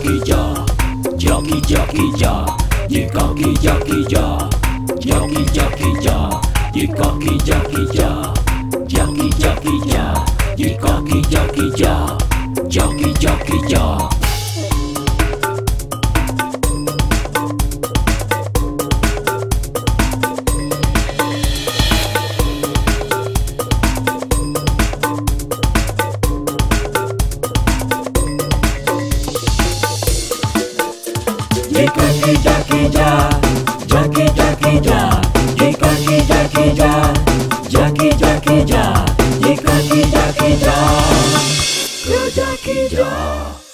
jockey jaw, jockey jockey jaw, you cocky jockey jaw, jockey jockey jaw, you cocky jockey jaw, jockey jockey jaw, you cocky jockey jaw, jockey jockey jaw. Jockey jockey jaw, jockey jockey jaw, jockey jockey jaw, jockey jockey jaw, jockey jockey jaw, jockey jaw.